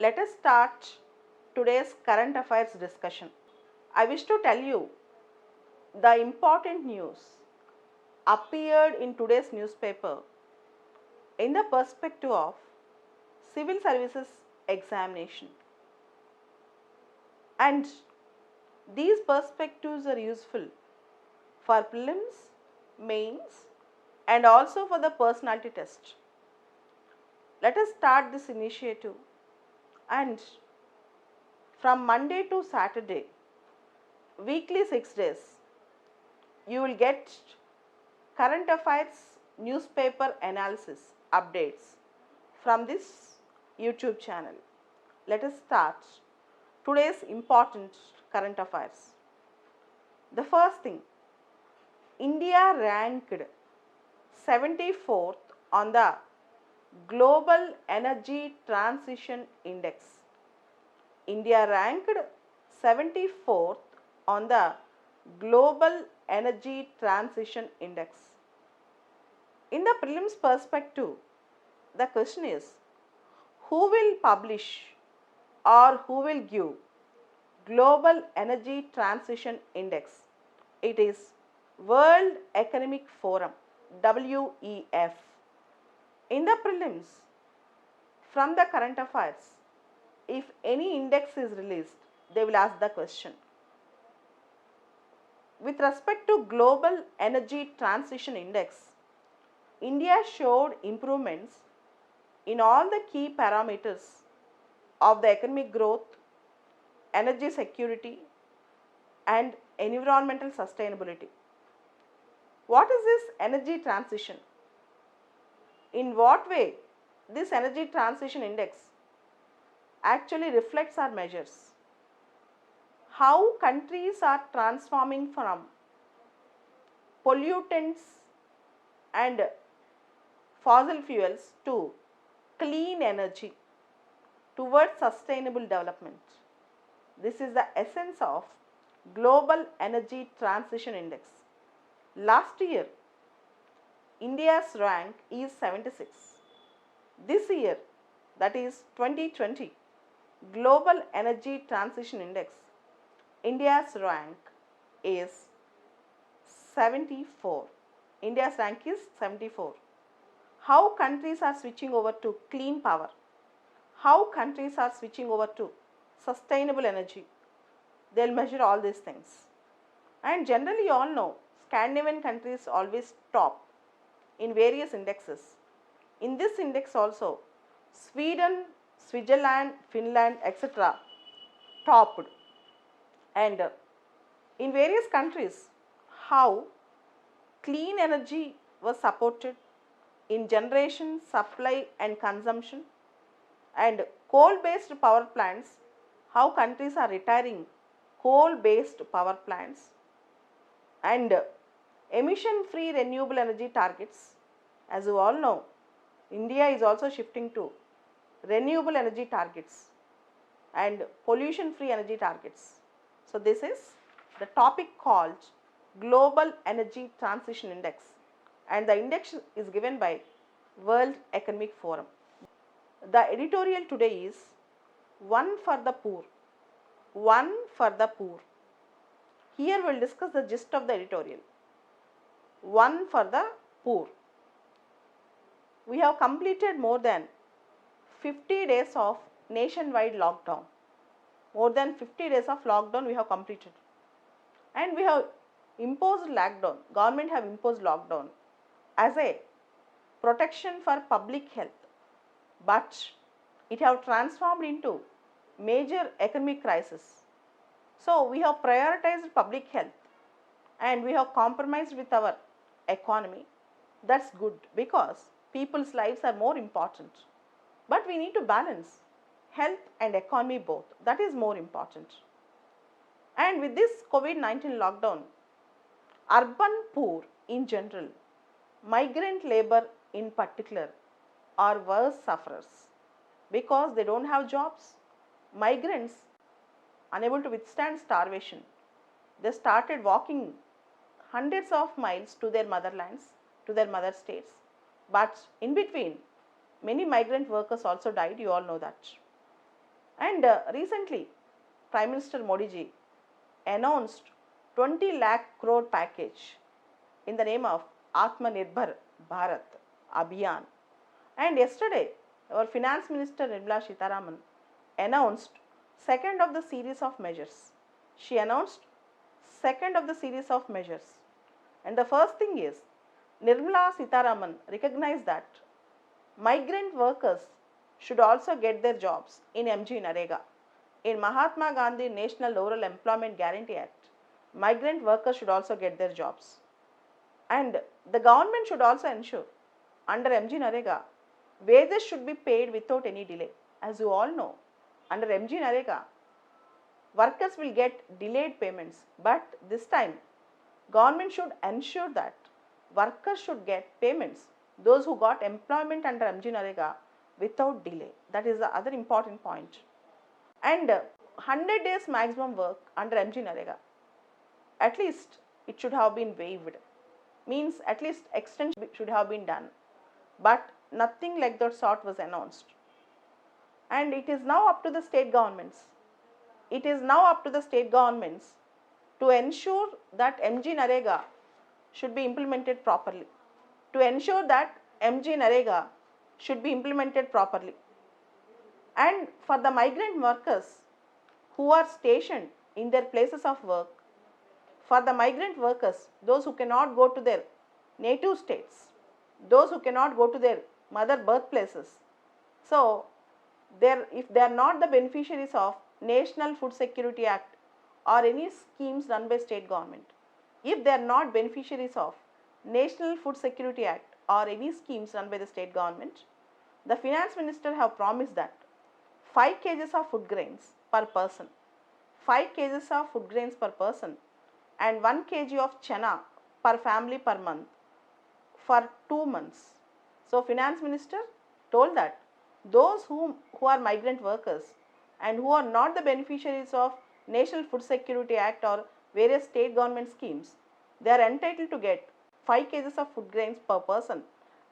Let us start today's current affairs discussion. I wish to tell you the important news appeared in today's newspaper in the perspective of civil services examination. And these perspectives are useful for prelims, mains, and also for the personality test. Let us start this initiative, and from Monday to Saturday, weekly 6 days, you will get current affairs newspaper analysis updates from this YouTube channel. Let us start today's important current affairs. The first thing, India ranked 74th on the Global Energy Transition Index. India ranked 74th on the Global Energy Transition Index. In the prelims perspective, the question is, who will publish or who will give Global Energy Transition Index? It is World Economic Forum, WEF. In the prelims, from the current affairs, if any index is released, they will ask the question. With respect to Global Energy Transition Index, India showed improvements in all the key parameters of the economic growth, energy security, and environmental sustainability. What is this energy transition? In what way this energy transition index actually reflects or measures how countries are transforming from pollutants and fossil fuels to clean energy towards sustainable development. This is the essence of Global Energy Transition Index. Last year, India's rank is 76. This year, that is 2020, Global Energy Transition Index, India's rank is 74. India's rank is 74. How countries are switching over to clean power? How countries are switching over to sustainable energy? They'll measure all these things. And generally, you all know, Scandinavian countries always top in various indexes. In this index also, Sweden, Switzerland, Finland, etc. topped. And in various countries, how clean energy was supported in generation, supply and consumption, and coal-based power plants, how countries are retiring coal-based power plants, and emission-free renewable energy targets. As you all know, India is also shifting to renewable energy targets and pollution-free energy targets. So this is the topic called Global Energy Transition Index, and the index is given by World Economic Forum. The editorial today is One for the Poor. One for the Poor. Here we will discuss the gist of the editorial. One for the poor. We have completed more than 50 days of nationwide lockdown. More than 50 days of lockdown we have completed. And we have imposed lockdown. Government have imposed lockdown as a protection for public health. But it have transformed into major economic crisis. So we have prioritized public health and we have compromised with our economy. That's good because people's lives are more important. But we need to balance health and economy both. That is more important. And with this COVID-19 lockdown, urban poor in general, migrant labor in particular, are worse sufferers because they don't have jobs. Migrants, unable to withstand starvation, they started walking hundreds of miles to their motherlands, to their mother states. But in between, many migrant workers also died, you all know that. And recently, Prime Minister Modi ji announced 20 lakh crore package in the name of Atmanirbhar Bharat Abhiyan. And yesterday, our Finance Minister Nirmala Sitharaman announced second of the series of measures. She announced second of the series of measures. And the first thing is, Nirmala Sitharaman recognized that migrant workers should also get their jobs in MG Narega. In Mahatma Gandhi National Rural Employment Guarantee Act, migrant workers should also get their jobs. And the government should also ensure under MG Narega, wages should be paid without any delay. As you all know, under MG Narega, workers will get delayed payments, but this time government should ensure that workers should get payments, those who got employment under MG Narega, without delay. That is the other important point. And 100 days maximum work under MG Narega, at least it should have been waived, means at least extension should have been done, but nothing like that sort was announced. And it is now up to the state governments. It is now up to the state governments to ensure that MG Narega should be implemented properly. To ensure that MG Narega should be implemented properly. And for the migrant workers who are stationed in their places of work, for the migrant workers, those who cannot go to their native states, those who cannot go to their mother birthplaces, so if they are not the beneficiaries of National Food Security Act or any schemes run by state government, if they are not beneficiaries of National Food Security Act or any schemes run by the state government, the finance minister have promised that 5 kgs of food grains per person, 5 kgs of food grains per person and 1 kg of chana per family per month for 2 months. So finance minister told that those who are migrant workers and who are not the beneficiaries of National Food Security Act or various state government schemes, they are entitled to get 5 kgs of food grains per person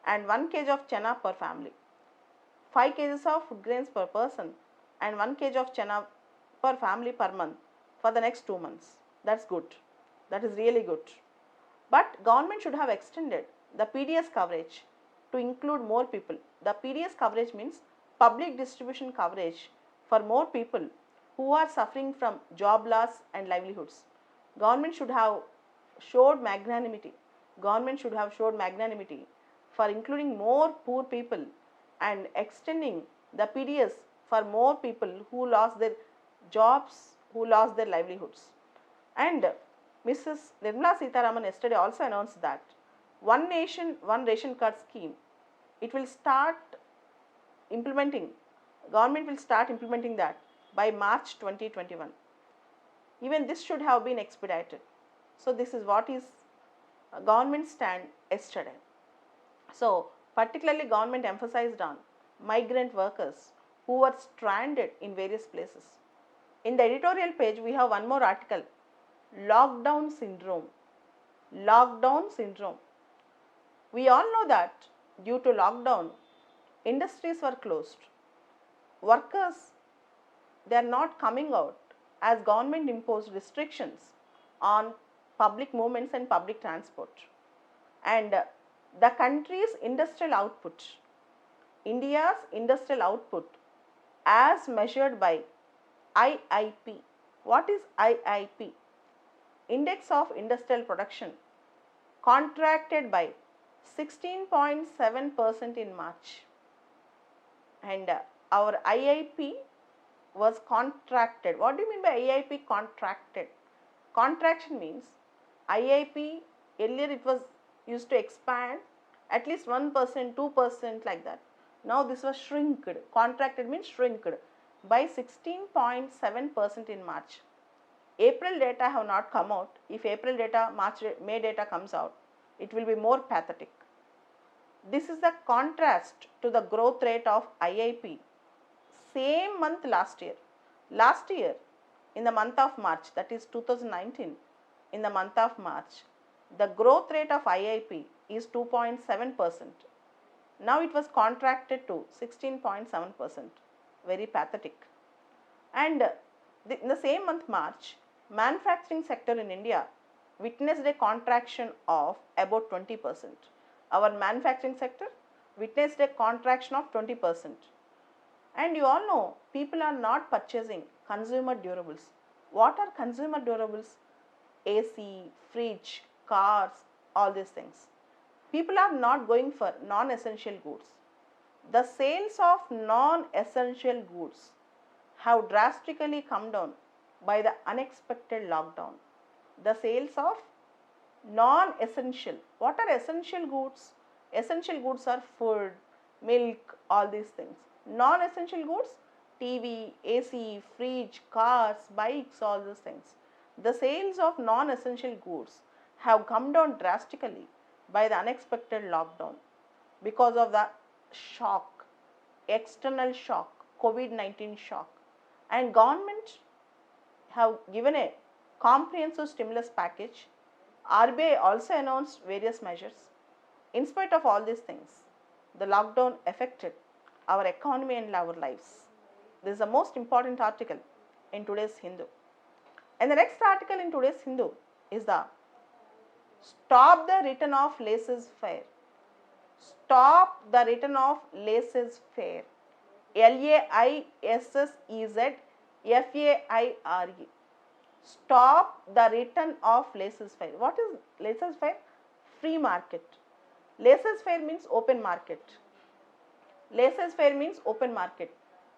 and 1 kg of chana per family. 5 kgs of food grains per person and 1 kg of chana per family per month for the next 2 months. That's good. That is really good. But government should have extended the PDS coverage to include more people. The PDS coverage means public distribution coverage for more people who are suffering from job loss and livelihoods. Government should have showed magnanimity. Government should have showed magnanimity for including more poor people and extending the PDS for more people who lost their jobs, who lost their livelihoods. And Mrs. Nirmala Sitharaman yesterday also announced that One Nation, One Ration Card scheme, it will start implementing, government will start implementing that by March 2021. Even this should have been expedited. So this is what is government stand yesterday. So particularly government emphasized on migrant workers who were stranded in various places. In the editorial page we have one more article, lockdown syndrome. Lockdown syndrome. We all know that due to lockdown, industries were closed. Workers, they are not coming out as government imposed restrictions on public movements and public transport. And the country's industrial output, India's industrial output as measured by IIP. What is IIP? Index of Industrial Production contracted by 16.7% in March. And our IIP was contracted. What do you mean by IIP contracted? Contraction means IIP earlier it was used to expand at least 1%, 2% like that. Now this was shrinked. Contracted means shrinked by 16.7% in March. April data have not come out. If April data, May data comes out, it will be more pathetic. This is the contrast to the growth rate of IIP same month last year. Last year in the month of March, that is 2019, in the month of March, the growth rate of IIP is 2.7%. Now it was contracted to 16.7%. Very pathetic. And in the same month March, manufacturing sector in India witnessed a contraction of about 20%. Our manufacturing sector witnessed a contraction of 20%. And you all know people are not purchasing consumer durables. What are consumer durables? AC, fridge, cars, all these things. People are not going for non-essential goods. The sales of non-essential goods have drastically come down by the unexpected lockdown. The sales of non-essential. What are essential goods? Essential goods are food, milk, all these things. Non-essential goods, TV, AC, fridge, cars, bikes, all those things. The sales of non-essential goods have come down drastically by the unexpected lockdown because of the shock, external shock, COVID-19 shock. And government have given a comprehensive stimulus package. RBI also announced various measures. In spite of all these things, the lockdown affected our economy and our lives. This is the most important article in today's Hindu. And the next article in today's Hindu is the Stop the Return of Laissez-faire. Stop the Return of Laissez-faire. Laissezfare. Stop the return of laissez-faire. What is laissez-faire? Free market. Laissez-faire means open market. Laissez-faire means open market.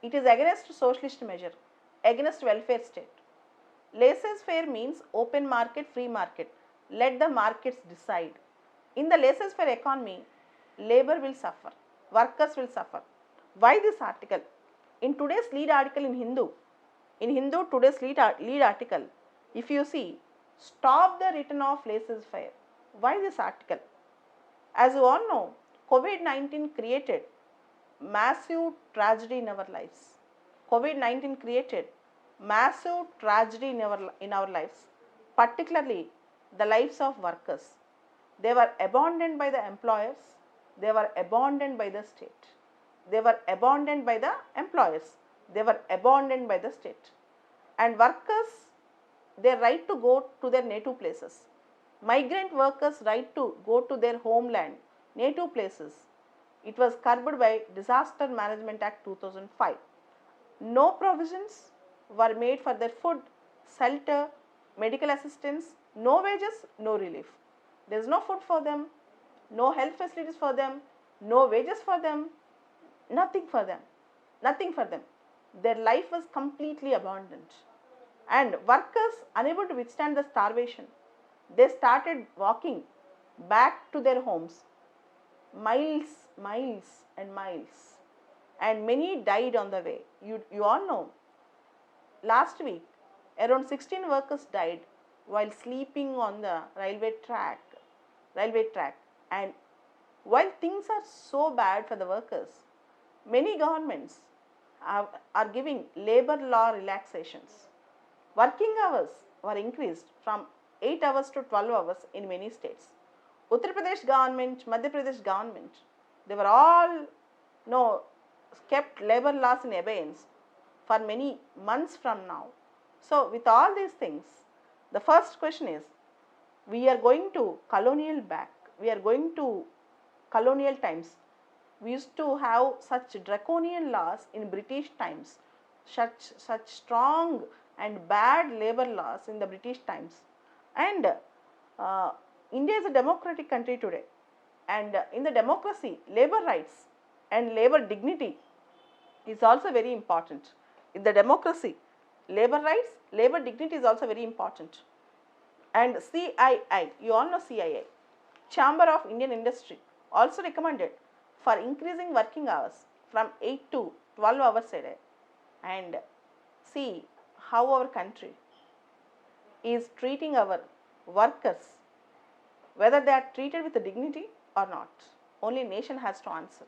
It is against socialist measure, against welfare state. Laissez-faire means open market, free market. Let the markets decide. In the laissez-faire economy, labor will suffer, workers will suffer. Why this article? In today's lead article in Hindu, today's lead article, if you see, stop the return of laissez-faire. Why this article? As you all know, COVID-19 created massive tragedy in our lives. COVID-19 created massive tragedy in our lives, particularly the lives of workers. They were abandoned by the employers, they were abandoned by the state. They were abandoned by the employers, they were abandoned by the state. And workers, their right to go to their native places. Migrant workers' right to go to their homeland, native places. It was curbed by Disaster Management Act 2005. No provisions were made for their food, shelter, medical assistance, no wages, no relief. There is no food for them, no health facilities for them, no wages for them, nothing for them, nothing for them. Their life was completely abandoned. And workers, unable to withstand the starvation, they started walking back to their homes, miles and miles. And many died on the way. You all know, last week, around 16 workers died while sleeping on the railway track. And while things are so bad for the workers, many governments are giving labor law relaxations. Working hours were increased from 8 hours to 12 hours in many states. Uttar Pradesh government, Madhya Pradesh government, they were all kept labor laws in abeyance for many months from now. So with all these things, the first question is, we are going to colonial back, we are going to colonial times. We used to have such draconian laws in British times, such strong and bad labor laws in the British times. And India is a democratic country today, and in the democracy, labor rights and labor dignity is also very important. In the democracy, labor rights, labor dignity is also very important. And CII, you all know CII, Chamber of Indian Industry, also recommended for increasing working hours from 8 to 12 hours a day. And see how our country is treating our workers, whether they are treated with dignity or not. Only nation has to answer.